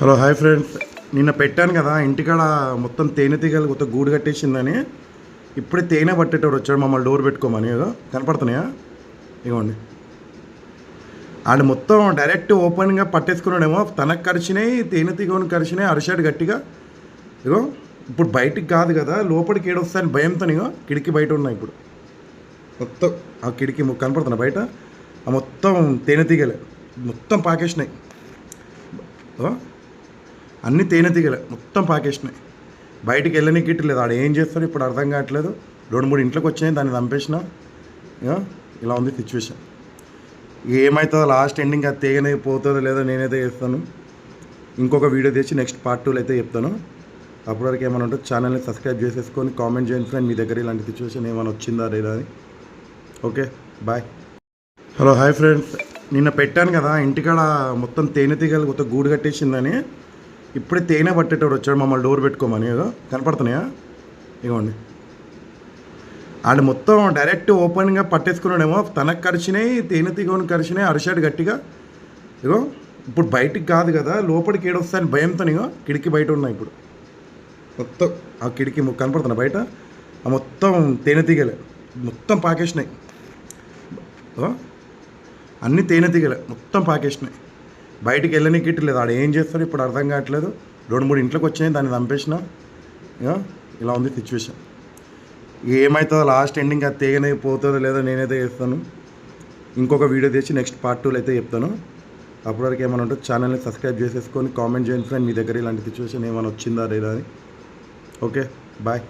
Hello hi friends, నిన్న పెట్టాను కదా ఇంటికాడ మొత్తం తేనెటీగలు కొత్త గూడు కట్టేసిందని. ఇప్పుడే తేనె పట్టేటోడు వచ్చాడు మమ్మల్ని డోర్ పెట్టుకోమని. ఏదో కనపడుతున్నాయా? ఇవ్వండి. ఆడు మొత్తం డైరెక్ట్ ఓపెన్గా పట్టేసుకున్నాడేమో. తనకు కరిచినాయి, తేనెటీగను కరిచినాయి, అరిచాడు గట్టిగా. ఇగో ఇప్పుడు బయటికి కాదు కదా, లోపలికి ఏడొస్తాయని భయంతో ఇగో కిటికీ బయట ఉన్నాయి. ఇప్పుడు మొత్తం ఆ కిటికీ కనపడుతున్నాయి బయట. ఆ మొత్తం తేనెటీగలే మొత్తం పాకేసినాయి. అన్నీ తేనెటీగలే మొత్తం పాకేసినాయి. బయటికి వెళ్ళనీకి లేదు. ఆడ ఏం చేస్తాడు ఇప్పుడు అర్థం కావట్లేదు. 2-3 ఇంట్లోకి వచ్చినాయి, దాన్ని చంపేసిన. ఇలా ఉంది సిచ్యువేషన్. ఏమవుతుందో లాస్ట్ ఎండింగ్ అది తేగనే పోతుందో లేదో నేనైతే చేస్తాను. ఇంకొక వీడియో తెచ్చి నెక్స్ట్ పార్ట్ 2లో అయితే చెప్తాను. అప్పటివరకు ఏమైనా ఉంటే ఛానల్ని సబ్స్క్రైబ్ చేసేసుకొని కామెంట్ చేయండి ఫ్రెండ్, మీ దగ్గర ఇలాంటి సిచ్యువేషన్ ఏమైనా వచ్చిందా లేదా అని. Okay, bye. Hello hi friends, నిన్న పెట్టాను కదా ఇంటికాడ మొత్తం తేనెటీగలు కొత్త గూడు కట్టేసిందని. ఇప్పుడే తేనె పట్టేటోడు వచ్చాడు మమ్మల్ని డోర్ పెట్టుకోమని. ఏదో కనపడుతున్నాయా? ఇవ్వండి. ఆడు మొత్తం డైరెక్ట్ ఓపెన్గా పట్టేసుకున్నాడేమో. తనకు కరిచినాయి, తేనెటీగను కరిచినాయి, అరిచాడు గట్టిగా. ఇగో ఇప్పుడు బయటికి కాదు కదా, లోపలికి ఏడొస్తాయని భయంతో ఇగో కిటికీ బయట ఉన్నాయి. ఇప్పుడు మొత్తం ఆ కిటికీ కనపడుతున్నాయి బయట. ఆ మొత్తం తేనెటీగలే మొత్తం పాకేసినాయి. అన్నీ తేనెటీగలే మొత్తం పాకేసినాయి. బయటికి వెళ్ళనీకి లేదు. ఆడ ఏం చేస్తాడు ఇప్పుడు అర్థం కావట్లేదు. 2-3 ఇంట్లోకి వచ్చినాయి, దాన్ని చంపేసిన. ఇలా ఉంది సిచ్యువేషన్. ఏమవుతుందో లాస్ట్ ఎండింగ్ అది తేగనే పోతుందో లేదో నేనైతే చేస్తాను. ఇంకొక వీడియో తెచ్చి నెక్స్ట్ పార్ట్ 2లో అయితే చెప్తాను. అప్పటివరకు ఏమైనా ఉంటే ఛానల్ని సబ్స్క్రైబ్ చేసేసుకొని కామెంట్ చేయండి ఫ్రెండ్, మీ దగ్గర ఇలాంటి సిచ్యువేషన్ ఏమైనా వచ్చిందా లేదా అని. Okay, bye.